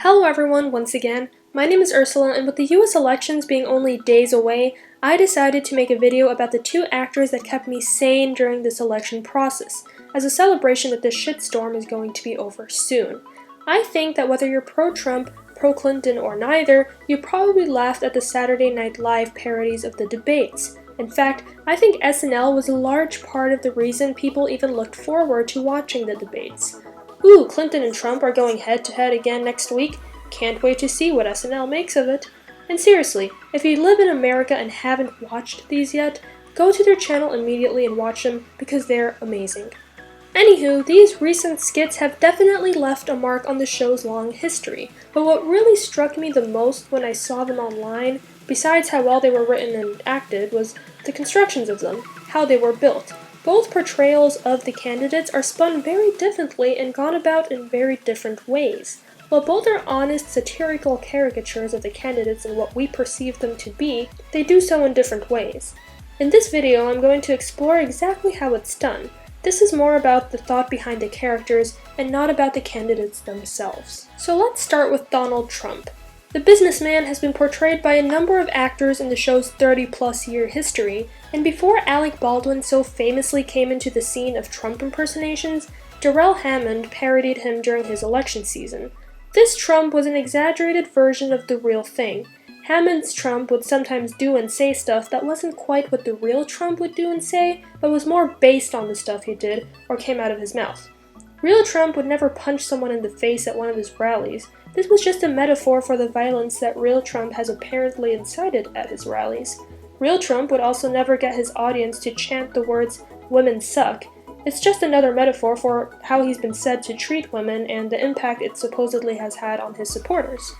Hello everyone, once again. My name is Ursula, and with the US elections being only days away, I decided to make a video about the two actors that kept me sane during this election process, as a celebration that this shitstorm is going to be over soon. I think that whether you're pro-Trump, pro-Clinton, or neither, you probably laughed at the Saturday Night Live parodies of the debates. In fact, I think SNL was a large part of the reason people even looked forward to watching the debates. Ooh, Clinton and Trump are going head-to-head again next week. Can't wait to see what SNL makes of it. And seriously, if you live in America and haven't watched these yet, go to their channel immediately and watch them because they're amazing. Anywho, these recent skits have definitely left a mark on the show's long history, but what really struck me the most when I saw them online, besides how well they were written and acted, was the constructions of them, how they were built. Both portrayals of the candidates are spun very differently and gone about in very different ways. While both are honest, satirical caricatures of the candidates and what we perceive them to be, they do so in different ways. In this video, I'm going to explore exactly how it's done. This is more about the thought behind the characters and not about the candidates themselves. So let's start with Donald Trump. The businessman has been portrayed by a number of actors in the show's 30-plus year history, and before Alec Baldwin so famously came into the scene of Trump impersonations, Darrell Hammond parodied him during his election season. This Trump was an exaggerated version of the real thing. Hammond's Trump would sometimes do and say stuff that wasn't quite what the real Trump would do and say, but was more based on the stuff he did or came out of his mouth. Real Trump would never punch someone in the face at one of his rallies. This was just a metaphor for the violence that real Trump has apparently incited at his rallies. Real Trump would also never get his audience to chant the words, "women suck." It's just another metaphor for how he's been said to treat women and the impact it supposedly has had on his supporters.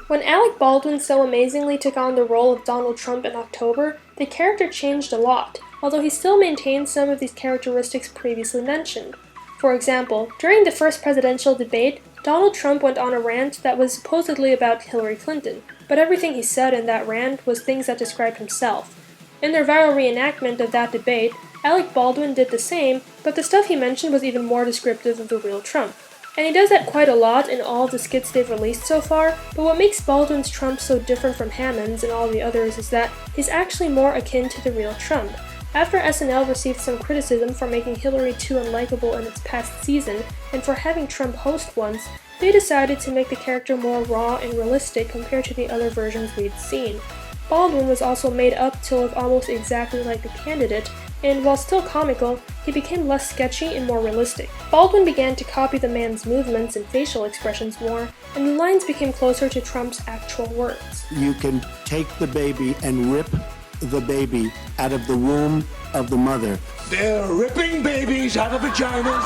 When Alec Baldwin so amazingly took on the role of Donald Trump in October, the character changed a lot, although he still maintained some of these characteristics previously mentioned. For example, during the first presidential debate, Donald Trump went on a rant that was supposedly about Hillary Clinton, but everything he said in that rant was things that described himself. In their viral reenactment of that debate, Alec Baldwin did the same, but the stuff he mentioned was even more descriptive of the real Trump. And he does that quite a lot in all the skits they've released so far, but what makes Baldwin's Trump so different from Hammond's and all the others is that he's actually more akin to the real Trump. After SNL received some criticism for making Hillary too unlikable in its past season, and for having Trump host once, they decided to make the character more raw and realistic compared to the other versions we'd seen. Baldwin was also made up to look almost exactly like the candidate, and while still comical, he became less sketchy and more realistic. Baldwin began to copy the man's movements and facial expressions more, and the lines became closer to Trump's actual words. You can take the baby and rip the baby out of the womb of the mother. They're ripping babies out of vaginas.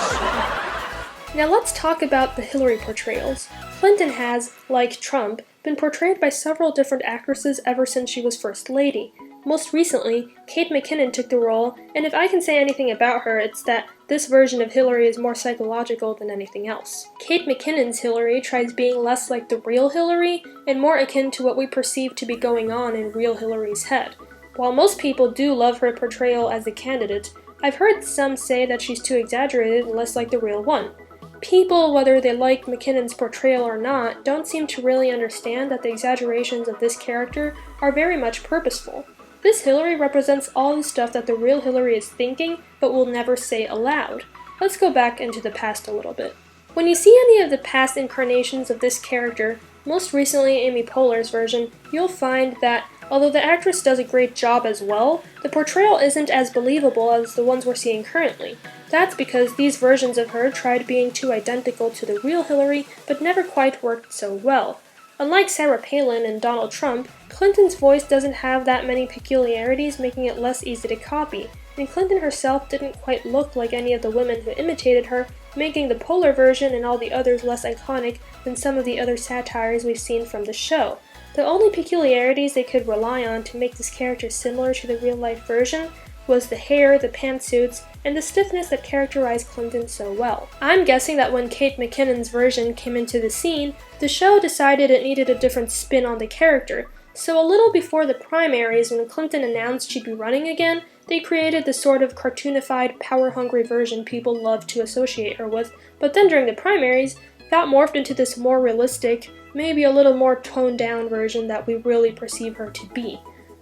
Now let's talk about the Hillary portrayals. Clinton has, like Trump, been portrayed by several different actresses ever since she was First Lady. Most recently, Kate McKinnon took the role, and if I can say anything about her, it's that this version of Hillary is more psychological than anything else. Kate McKinnon's Hillary tries being less like the real Hillary, and more akin to what we perceive to be going on in real Hillary's head. While most people do love her portrayal as the candidate, I've heard some say that she's too exaggerated and less like the real one. People, whether they like McKinnon's portrayal or not, don't seem to really understand that the exaggerations of this character are very much purposeful. This Hillary represents all the stuff that the real Hillary is thinking, but will never say aloud. Let's go back into the past a little bit. When you see any of the past incarnations of this character, most recently Amy Poehler's version, you'll find that, although the actress does a great job as well, the portrayal isn't as believable as the ones we're seeing currently. That's because these versions of her tried being too identical to the real Hillary, but never quite worked so well. Unlike Sarah Palin and Donald Trump, Clinton's voice doesn't have that many peculiarities, making it less easy to copy, and Clinton herself didn't quite look like any of the women who imitated her, making the Poehler version and all the others less iconic than some of the other satires we've seen from the show. The only peculiarities they could rely on to make this character similar to the real-life version was the hair, the pantsuits, and the stiffness that characterized Clinton so well. I'm guessing that when Kate McKinnon's version came into the scene, the show decided it needed a different spin on the character, so a little before the primaries when Clinton announced she'd be running again, they created the sort of cartoonified, power-hungry version people love to associate her with, but then during the primaries, got morphed into this more realistic, maybe a little more toned down version that we really perceive her to be.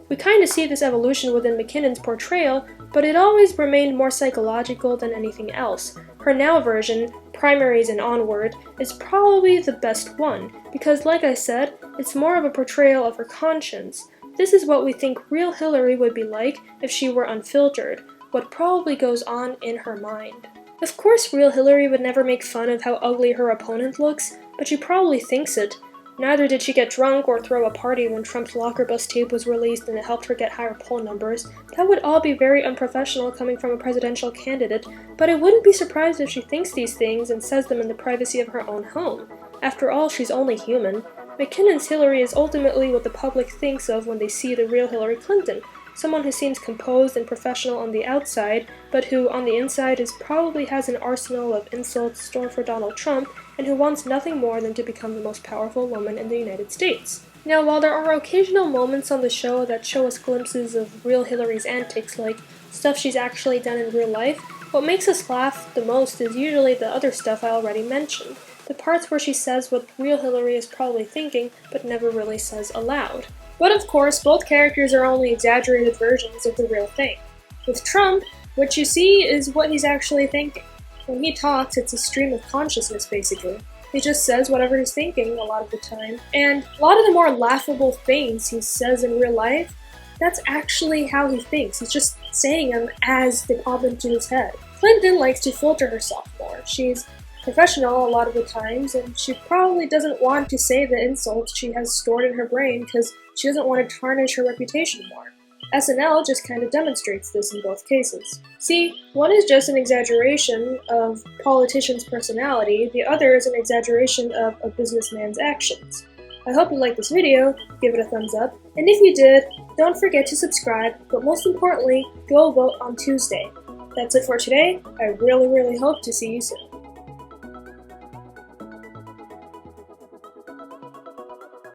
We kind of see this evolution within McKinnon's portrayal, but it always remained more psychological than anything else. Her now version, Primaries and Onward, is probably the best one, because like I said, it's more of a portrayal of her conscience. This is what we think real Hillary would be like if she were unfiltered, what probably goes on in her mind. Of course, real Hillary would never make fun of how ugly her opponent looks, but she probably thinks it. Neither did she get drunk or throw a party when Trump's locker bus tape was released and it helped her get higher poll numbers. That would all be very unprofessional coming from a presidential candidate, but I wouldn't be surprised if she thinks these things and says them in the privacy of her own home. After all, she's only human. McKinnon's Hillary is ultimately what the public thinks of when they see the real Hillary Clinton. Someone who seems composed and professional on the outside, but who on the inside probably has an arsenal of insults stored for Donald Trump, and who wants nothing more than to become the most powerful woman in the United States. Now, while there are occasional moments on the show that show us glimpses of real Hillary's antics, like stuff she's actually done in real life, what makes us laugh the most is usually the other stuff I already mentioned. The parts where she says what real Hillary is probably thinking, but never really says aloud. But of course, both characters are only exaggerated versions of the real thing. With Trump, what you see is what he's actually thinking. When he talks, it's a stream of consciousness, basically. He just says whatever he's thinking a lot of the time. And a lot of the more laughable things he says in real life, that's actually how he thinks. He's just saying them as they pop into his head. Clinton likes to filter herself more. She's professional a lot of the times, and she probably doesn't want to say the insults she has stored in her brain because she doesn't want to tarnish her reputation more. SNL just kind of demonstrates this in both cases. See, one is just an exaggeration of politician's personality, the other is an exaggeration of a businessman's actions. I hope you liked this video, give it a thumbs up, and if you did, don't forget to subscribe, but most importantly, go vote on Tuesday. That's it for today. I really hope to see you soon.